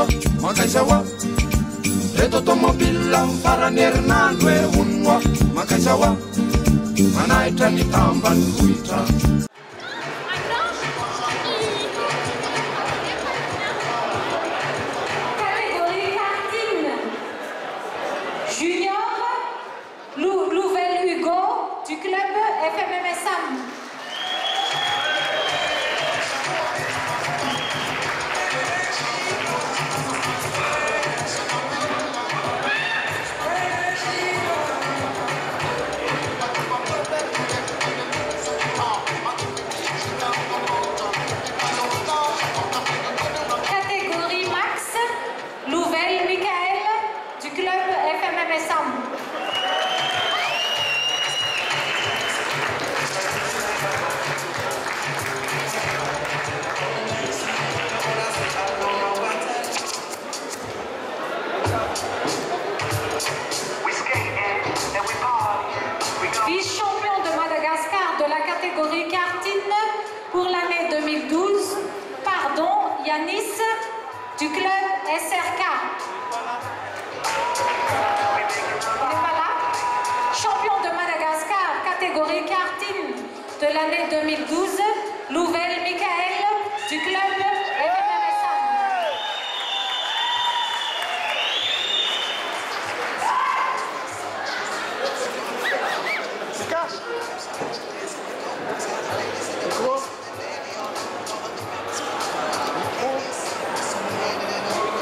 unwa makaisawa etotomobila faranerinandwe unwa makaisawa manaitra mitamba nyvohitra. Catégorie Martine. Junior, Louvel Hugo du club FMMSAM. Catégorie Max, Louvel Michael du club FMMSAM. Vice-champion de Madagascar de la catégorie karting pour l'année 2012, pardon, Yanis du club SRK. Il n'est pas là. Champion de Madagascar, catégorie karting de l'année 2012, Louvel Michael du club FMMSAM.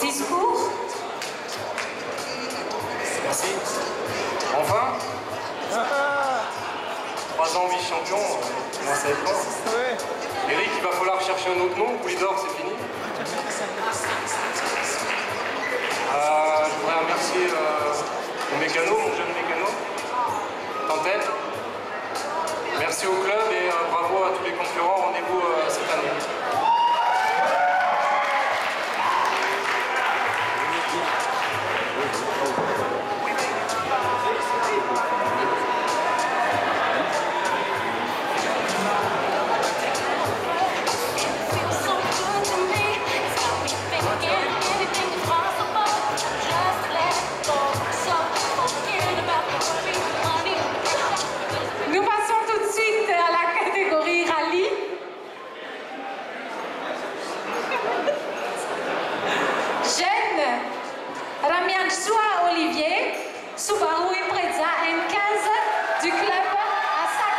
Discours. Merci. Enfin 3 ans vice-champion, comment ça être fort. Eric, il va falloir chercher un autre nom, Poulidor, c'est fini. Je voudrais remercier mon mécano, mon jeune mécano, Tantette. Merci au club et bravo à tous les concurrents. Rendez-vous cette année. Nous passons tout de suite à la catégorie rallye. Jeune, Ramianchoua Olivier, Subaru Impreza M15 du club ASAC.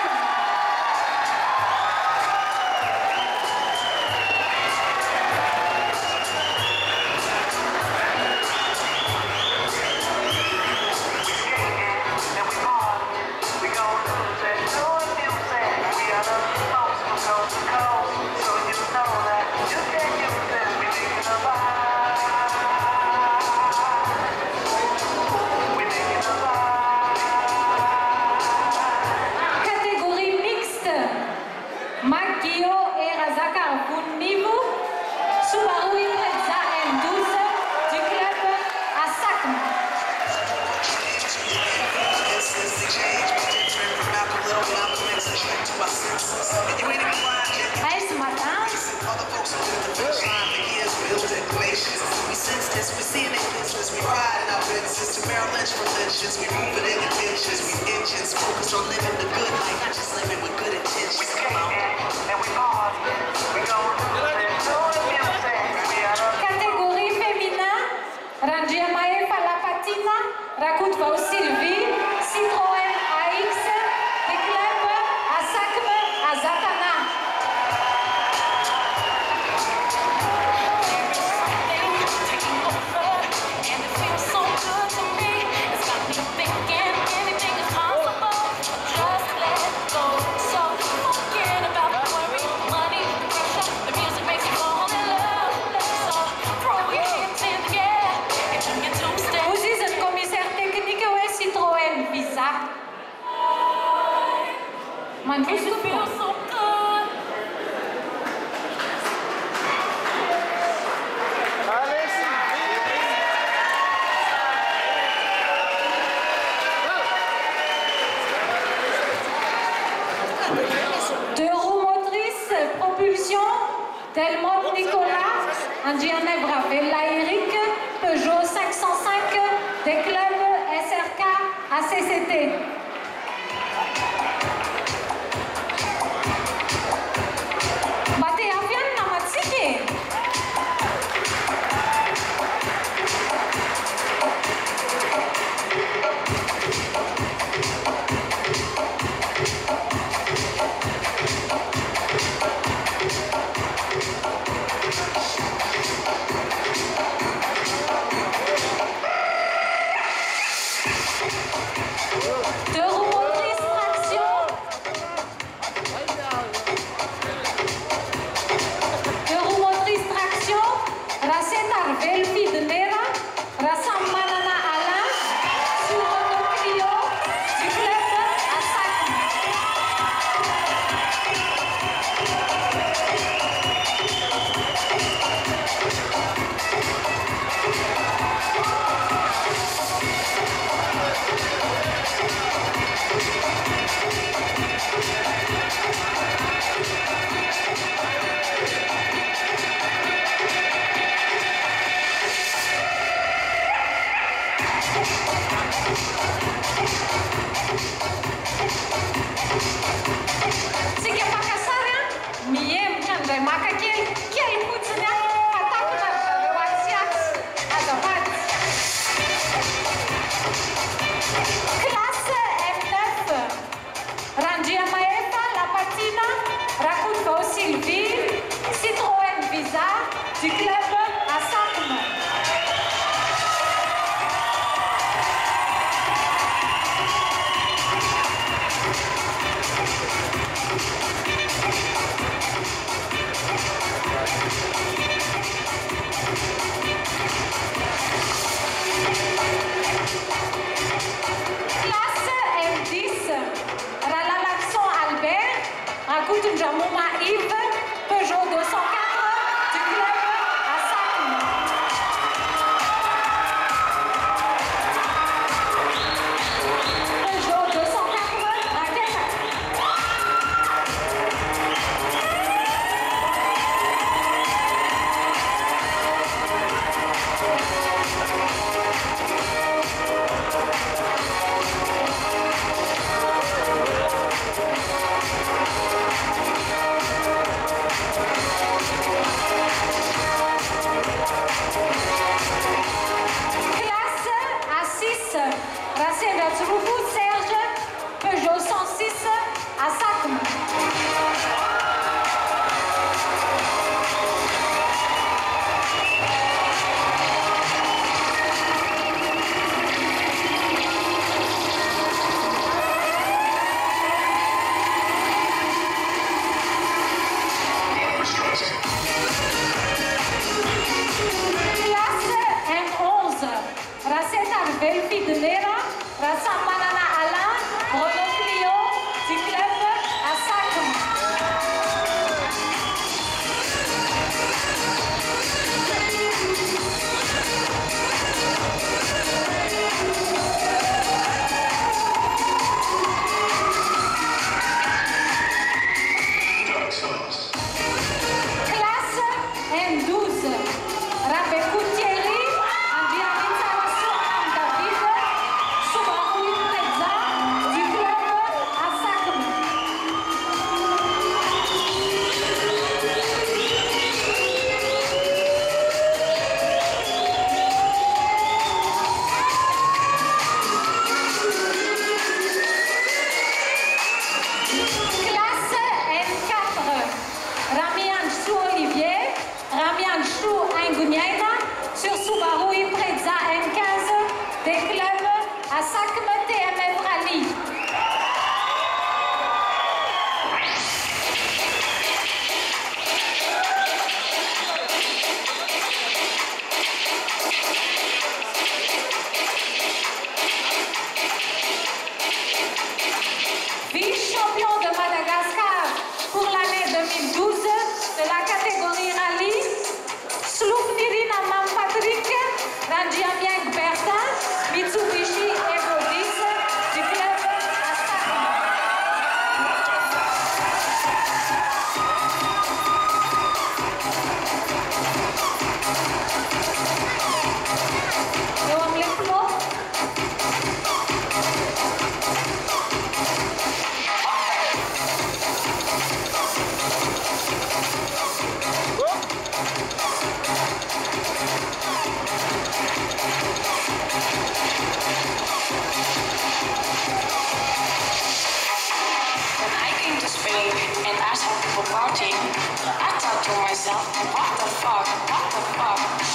Catégorie mixte, Magio et Razaka Nivu, Subaru Impreza M12 du club ASAC. Hey, ce matin, catégorie féminin, Rangiamae Falapatina, Rakutva Sylvie, Citroën AX, du club ASAC Azatana. Vous êtes un commissaire technique ou Citroën Visa? Deux roues motrices, propulsion, Delmonte Nicolas, en Ginevra Bella-Éric, Peugeot 505 des clubs SRK ACCT. Bate-avian Namatsiki. Deux roues motrices traction. Deux roues motrices traction. Racetar Velfi de Nera. Rassam Manana Alain. Sur Renault Clio du club à Sacre. Sige pakasara, miemka ndray maka kely fotsiny atakina zareo atsiatsy azafady. Classe F9, Randriamaefa, Lapatina, Rakotovao Sylvie, Citroën Visa du club à Sacre. Classe M10, Ralalaxon Albert, Rakout Njamouma Yves, Peugeot 204 du club à Sacre. Peugeot 204 Raquette.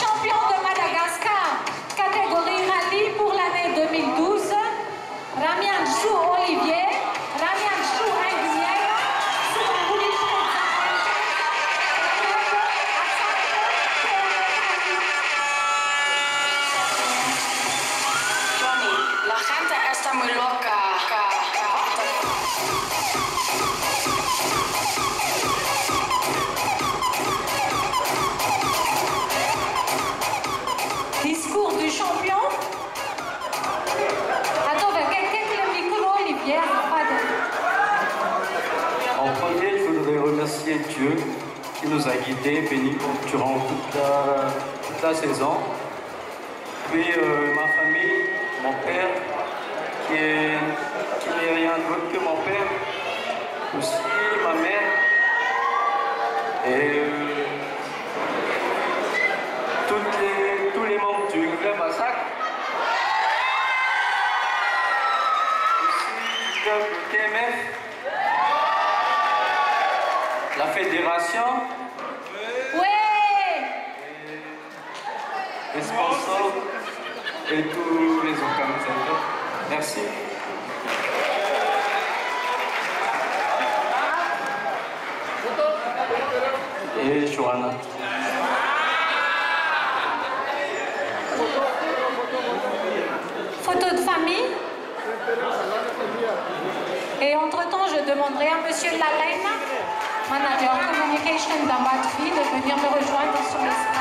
Champion de Madagascar, catégorie rallye pour l'année 2012, Ramian Chou Olivier, Ramian Chou Nguyen, Johnny, la gente está muy loca. Discours du champion. Attends, quelqu'un le micro, Olivier. En premier, je voudrais remercier Dieu qui nous a guidés, bénis durant toute la saison. Puis ma famille, mon père, qui n'est rien d'autre que mon père, aussi ma mère, et tous les membres du club Massacre, aussi du club TMF, la fédération, les sponsors et tous les organisateurs. Merci. Et Johanna. Photo de famille. Et entre-temps, je demanderai à Monsieur Lalaine, manager communication d'Ambatri, de venir me rejoindre sur l'estrade.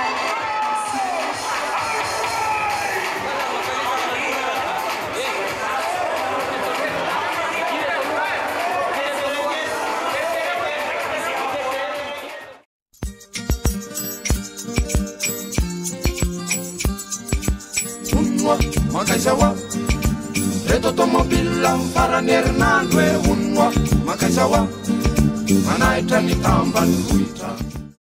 Makashawa retotomobila mfaranerinandwe unwa makashawa manaita nitamba nikuita